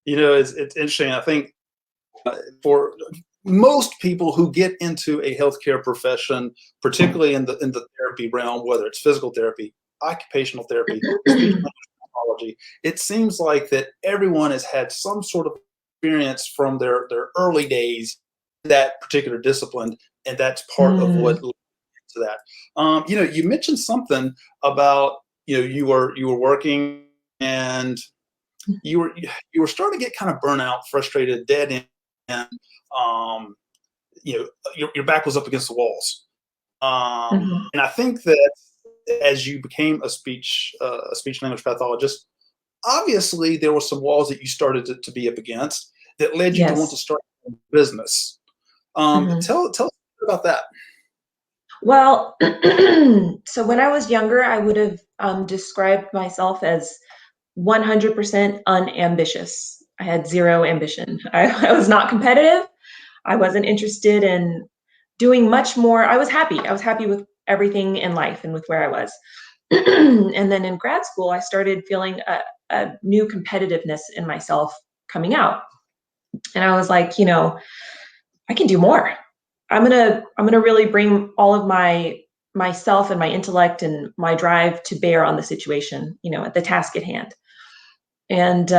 It's interesting. I think for most people who get into a healthcare profession, particularly in the therapy realm, whether it's physical therapy, occupational therapy, speech-language pathology, it seems like that everyone has had some sort of experience from their early days in that particular discipline, and that's part of what led to that. You mentioned something about you were working and you were starting to get kind of burnout, frustrated, dead end, and your back was up against the walls. And I think that as you became a speech language pathologist, obviously there were some walls that you started to be up against that led you to want to start a business. Tell us about that. Well, so when I was younger, I would have described myself as 100% unambitious. I had zero ambition. I was not competitive. I wasn't interested in doing much more. I was happy. I was happy with everything in life and with where I was. And then in grad school, I started feeling a new competitiveness in myself coming out. And I was like, I can do more. I'm gonna really bring all of myself and my intellect and my drive to bear on the situation, at the task at hand. And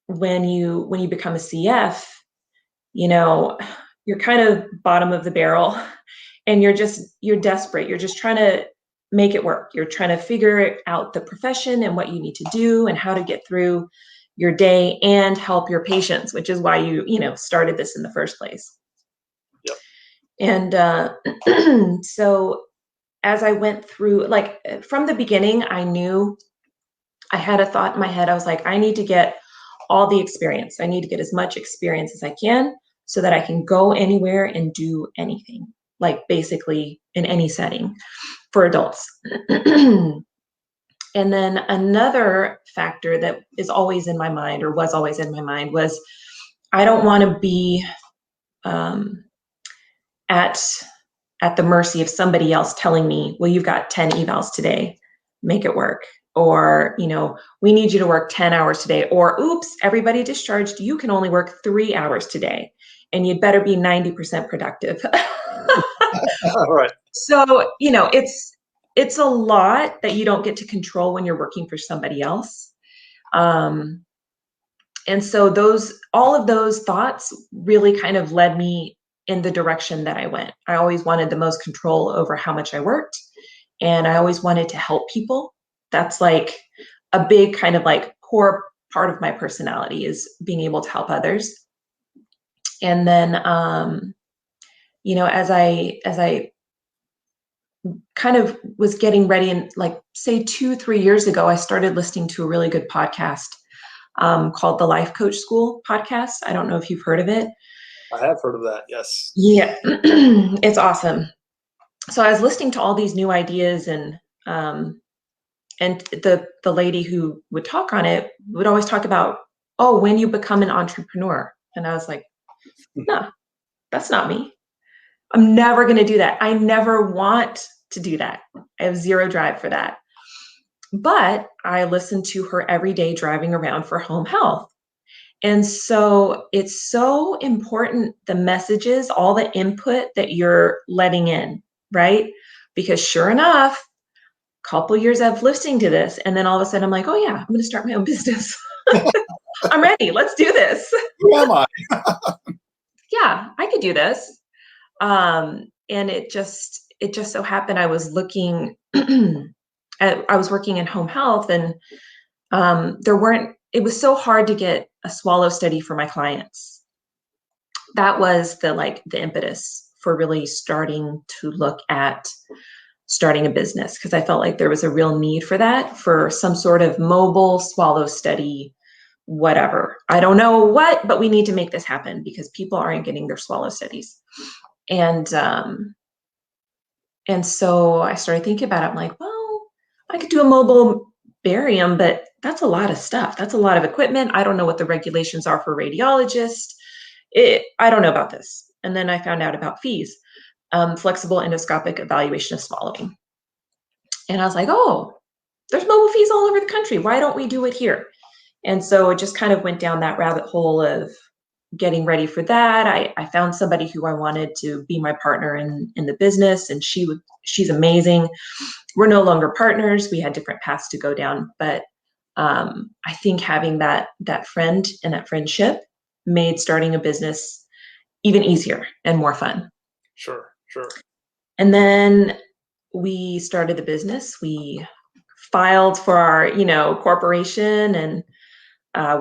when you become a CF, you're kind of bottom of the barrel, and you're desperate. You're just trying to make it work. You're trying to figure out the profession and what you need to do and how to get through your day and help your patients, which is why you started this in the first place. Yep. And so as I went through, from the beginning, I knew I had a thought in my head. I was like, I need to get all the experience. I need to get as much experience as I can so that I can go anywhere and do anything, like basically in any setting for adults. And then another factor that is always in my mind, or was always in my mind, was I don't want to be at the mercy of somebody else telling me, well, you've got 10 evals today, make it work. Or, we need you to work 10 hours today. Or, oops, everybody discharged, you can only work 3 hours today, and you'd better be 90% productive. Right. So, it's a lot that you don't get to control when you're working for somebody else. And so all of those thoughts really kind of led me in the direction that I went. I always wanted the most control over how much I worked, and I always wanted to help people. That's like a big kind of core part of my personality, is being able to help others. And then, as I kind of was getting ready, and say 2-3 years ago, I started listening to a really good podcast called the Life Coach School podcast. I don't know if you've heard of it. I have heard of that. Yes. Yeah, it's awesome. So I was listening to all these new ideas, and the lady who would talk on it would always talk about, when you become an entrepreneur. And I was like, no, that's not me. I'm never going to do that. I never want to do that. I have zero drive for that. But I listen to her every day driving around for home health. And so it's so important, the messages, all the input that you're letting in, right? Because sure enough, a couple years of listening to this, and then all of a sudden I'm like, oh yeah, I'm going to start my own business. I'm ready. Let's do this. Who am I? Yeah, I could do this. And it just so happened I was looking I was working in home health, and it was so hard to get a swallow study for my clients. That was the impetus for really starting to look at starting a business, because I felt like there was a real need for that, for some sort of mobile swallow study, whatever. I don't know what, but we need to make this happen because people aren't getting their swallow studies. And so I started thinking about it. I'm like, well, I could do a mobile barium, but that's a lot of stuff. That's a lot of equipment. I don't know what the regulations are for radiologists. I don't know about this. And then I found out about fees, flexible endoscopic evaluation of swallowing. And I was like, oh, there's mobile fees all over the country. Why don't we do it here? And so it just kind of went down that rabbit hole of getting ready for that. I found somebody who I wanted to be my partner in the business, and she's amazing. We're no longer partners. We had different paths to go down, but I think having that friend and that friendship made starting a business even easier and more fun. Sure, sure. And then we started the business. We filed for our, corporation, and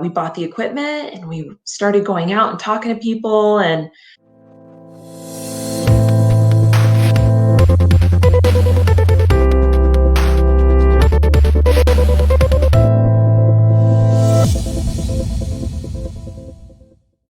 we bought the equipment, and we started going out and talking to people. And